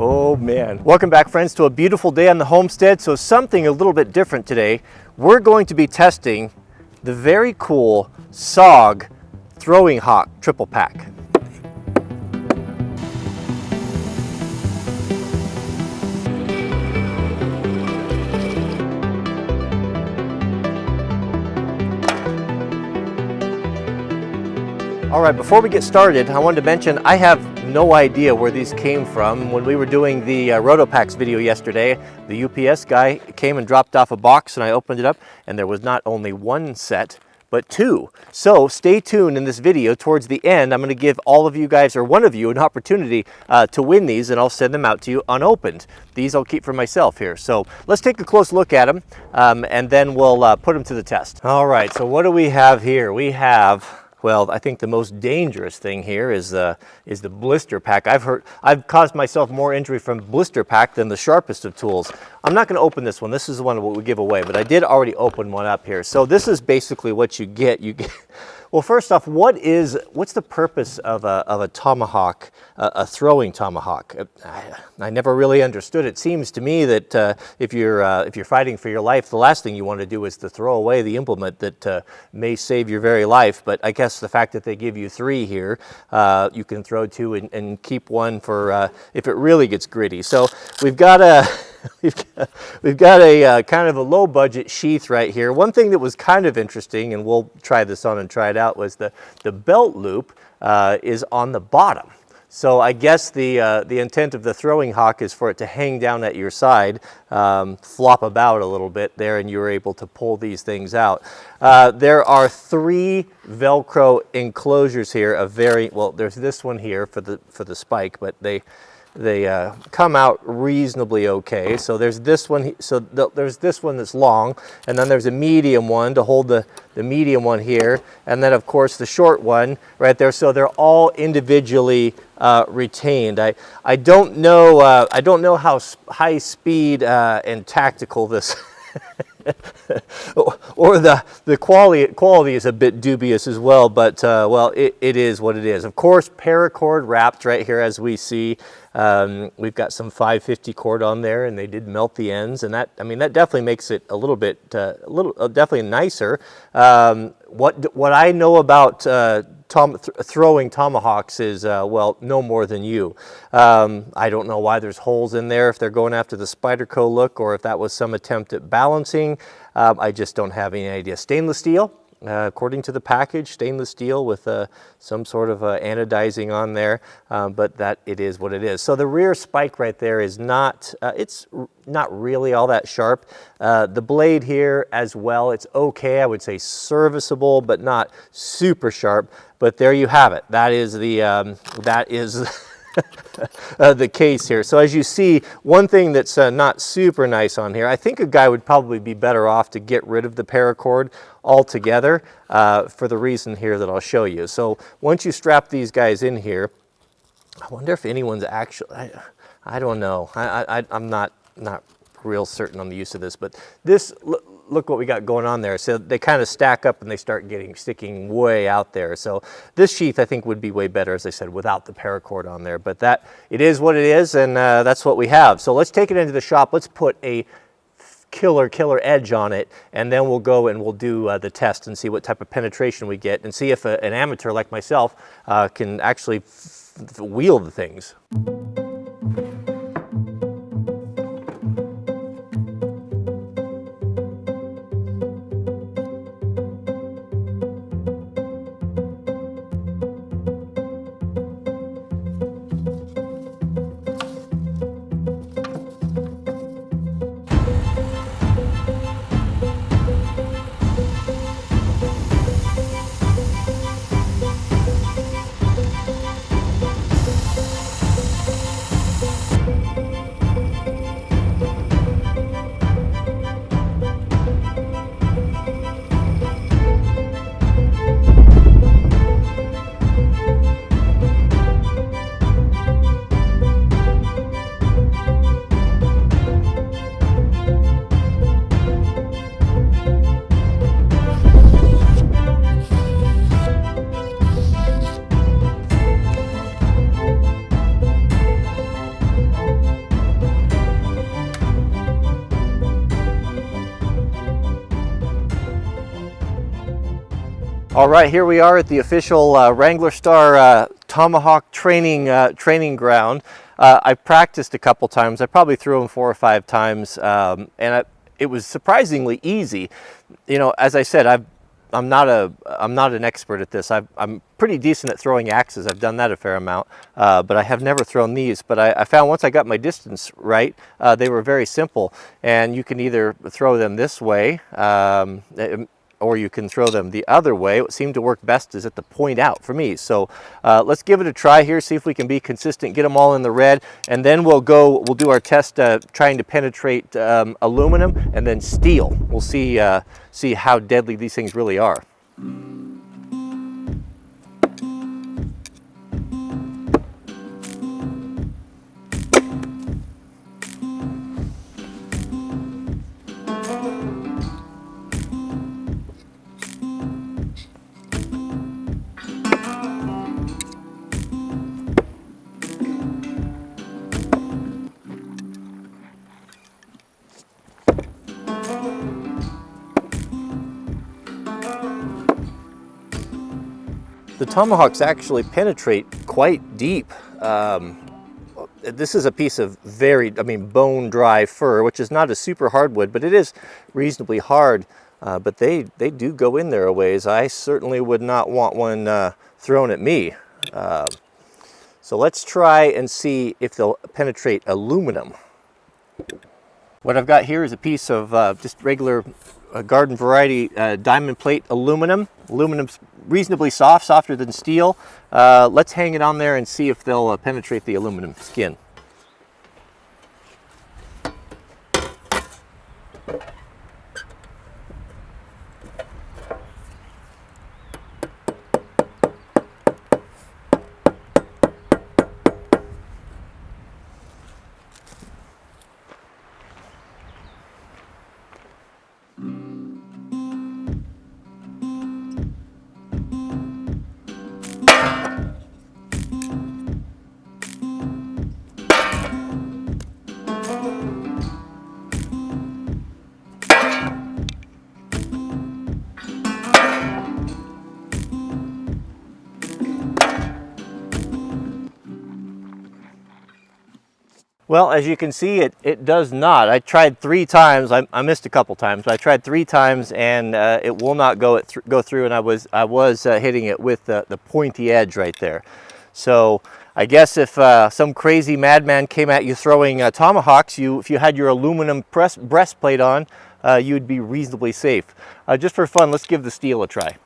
Oh man. Welcome back, friends, to a beautiful day on the homestead. So something a little bit different today. We're going to be testing the very cool SOG Throwing Hawk triple pack. All right, before we get started, I wanted to mention I have no idea where these came from. When we were doing the Rotopacks video yesterday, the UPS guy came and dropped off a box and I opened it up and there was not only one set, but two. So stay tuned in this video. Towards the end, I'm going to give all of you guys, or one of you, an opportunity to win these, and I'll send them out to you unopened. These I'll keep for myself here. So let's take a close look at them and then we'll put them to the test. All right, so what do we have here? We have, well, I think the most dangerous thing here is the blister pack. I've caused myself more injury from blister pack than the sharpest of tools. I'm not going to open this one. This is the one that we give away, but I did already open one up here. So this is basically what you get. Well, first off, what's the purpose of a tomahawk, a throwing tomahawk? I never really understood. It seems to me that if you're fighting for your life, the last thing you want to do is to throw away the implement that may save your very life. But I guess the fact that they give you three here, you can throw two and keep one for if it really gets gritty. So we've got a we've got a kind of a low budget sheath right here. One thing that was kind of interesting, and we'll try this on and try it out, was the belt loop is on the bottom. So I guess the intent of the throwing hawk is for it to hang down at your side, flop about a little bit there, and you're able to pull these things out. There are three Velcro enclosures here. Well, there's this one here for the spike, but they come out reasonably okay. So there's this one. So there's this one that's long, and then there's a medium one to hold the medium one here, and then of course the short one right there. So they're all individually retained. I don't know how high speed and tactical this. or the quality is a bit dubious as well, but well, it is what it is. Of course, paracord wrapped right here, as we see. We've got some 550 cord on there, and they did melt the ends, and that definitely makes it a little bit definitely nicer. What I know about throwing tomahawks is, well, no more than you. I don't know why there's holes in there, if they're going after the Spyderco look or if that was some attempt at balancing. I just don't have any idea. Stainless steel, according to the package, stainless steel with some sort of anodizing on there, but that it is what it is. So the rear spike right there is not, it's not really all that sharp. The blade here as well, it's okay, I would say serviceable, but not super sharp. But there you have it. That is the case here. So as you see, one thing that's not super nice on here, I think a guy would probably be better off to get rid of the paracord altogether for the reason here that I'll show you. So once you strap these guys in here, I wonder if anyone's actually, I don't know. I'm not real certain on the use of this, but this, look what we got going on there. So they kind of stack up and they start sticking way out there. So this sheath I think would be way better, as I said, without the paracord on there. But it is what it is, and that's what we have. So let's take it into the shop. Let's put a killer edge on it, and then we'll go and we'll do the test and see what type of penetration we get, and see if an amateur like myself can actually wield the things. All right, here we are at the official Wranglerstar Tomahawk training ground. I practiced a couple times. I probably threw them 4 or 5 times, it was surprisingly easy. You know, as I said, I'm not an expert at this. I'm pretty decent at throwing axes. I've done that a fair amount, but I have never thrown these. But I found once I got my distance right, they were very simple, and you can either throw them this way, or you can throw them the other way. What seemed to work best is at the point out for me. So let's give it a try here, see if we can be consistent, get them all in the red, and then we'll do our test trying to penetrate aluminum and then steel. We'll see how deadly these things really are. The Tomahawks actually penetrate quite deep. This is a piece of very, bone dry fur, which is not a super hardwood, but it is reasonably hard. But they do go in there a ways. I certainly would not want one thrown at me. So let's try and see if they'll penetrate aluminum. What I've got here is a piece of just regular garden variety diamond plate aluminum. Aluminum's reasonably soft, softer than steel. Let's hang it on there and see if they'll penetrate the aluminum skin. Well, as you can see, it does not. I tried 3 times. I missed a couple times, but I tried 3 times, and it will not go through. And I was hitting it with the pointy edge right there. So I guess if some crazy madman came at you throwing tomahawks, if you had your aluminum breastplate on, you'd be reasonably safe. Just for fun, let's give the steel a try.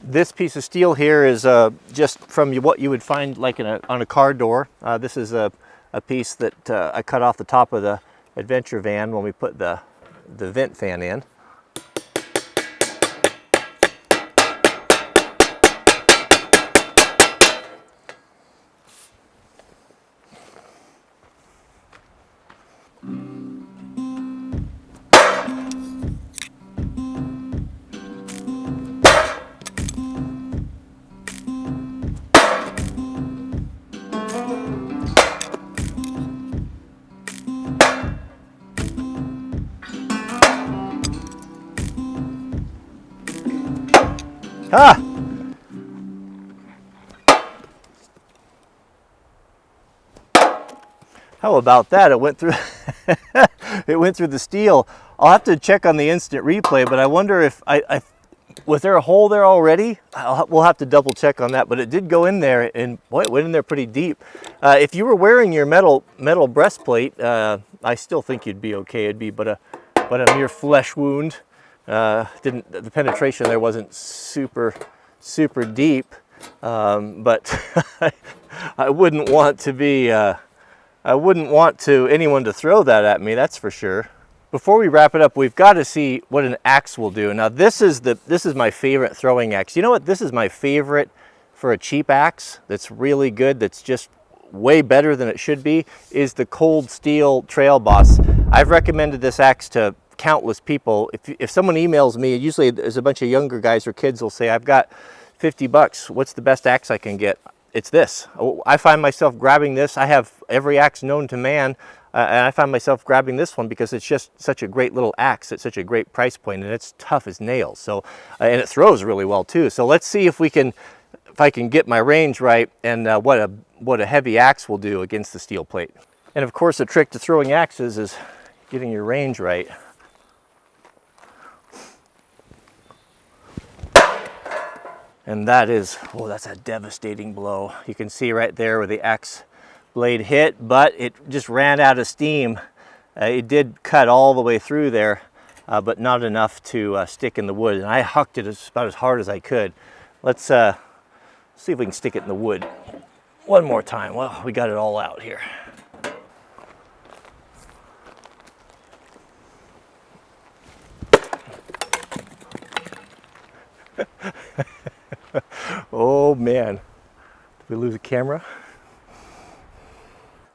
This piece of steel here is just from what you would find like on a car door. This is a piece that I cut off the top of the adventure van when we put the vent fan in. Ah! How about that? It went through it went through the steel. I'll have to check on the instant replay, but I wonder if was there a hole there already? We'll have to double check on that, but it did go in there, and boy, it went in there pretty deep. If you were wearing your metal breastplate, I still think you'd be okay. It'd be but a mere flesh wound. The penetration there wasn't super deep, but I wouldn't want anyone to throw that at me, that's for sure. Before we wrap it up, we've got to see what an axe will do. Now this is my favorite throwing axe. You know what? This is my favorite for a cheap axe that's really good, that's just way better than it should be, is the Cold Steel Trail Boss. I've recommended this axe to countless people. If someone emails me, usually there's a bunch of younger guys or kids will say, I've got $50, what's the best axe I can get? it's this. I find myself grabbing this. I have every axe known to man, and I find myself grabbing this one because it's just such a great little axe at such a great price point, and it's tough as nails. So, and it throws really well too. So let's see if I can get my range right, and what a heavy axe will do against the steel plate. And of course, the trick to throwing axes is getting your range right. And that is, oh, that's a devastating blow. You can see right there where the axe blade hit, but it just ran out of steam. It did cut all the way through there, but not enough to stick in the wood. And I hucked it about as hard as I could. Let's see if we can stick it in the wood one more time. Well, we got it all out here. Oh man, did we lose a camera?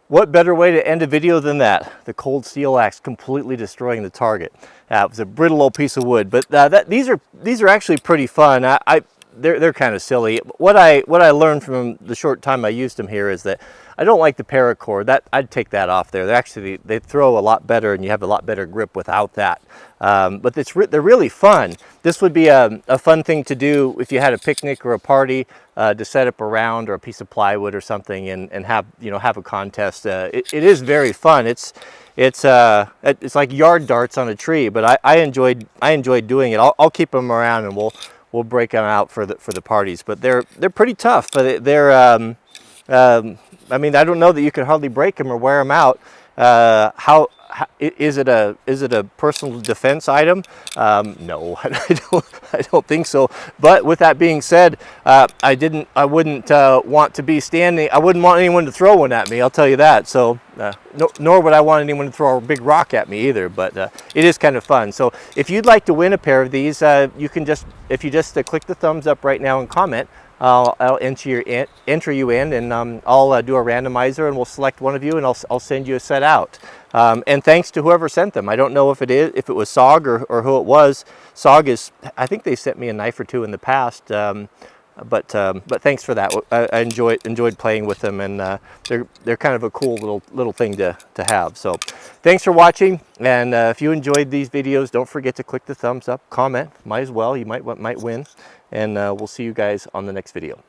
What better way to end a video than that? The cold steel axe completely destroying the target. It was a brittle old piece of wood, but these are actually pretty fun. They're kind of silly. What I learned from the short time I used them here is that I don't like the paracord. I'd take that off there. They throw a lot better, and you have a lot better grip without that. But they're really fun. This would be a fun thing to do if you had a picnic or a party, to set up around, or a piece of plywood or something, and have a contest. It is very fun. It's like yard darts on a tree, but I enjoyed doing it. I'll keep them around, and we'll break them out for the parties. But they're pretty tough. But I mean, I don't know that you could hardly break them or wear them out. Is it a personal defense item? No, I don't think so. But with that being said, I wouldn't want to be standing. I wouldn't want anyone to throw one at me. I'll tell you that. So, nor would I want anyone to throw a big rock at me either. But it is kind of fun. So, if you'd like to win a pair of these, you can if you just click the thumbs up right now and comment. I'll enter you in, and I'll do a randomizer, and we'll select one of you, and I'll send you a set out. And thanks to whoever sent them. I don't know if it was SOG or who it was. SOG I think they sent me a knife or two in the past. But thanks for that. I enjoyed playing with them, and they're kind of a cool little thing to have. So thanks for watching, and if you enjoyed these videos, don't forget to click the thumbs up, comment, might as well, you might win, and we'll see you guys on the next video.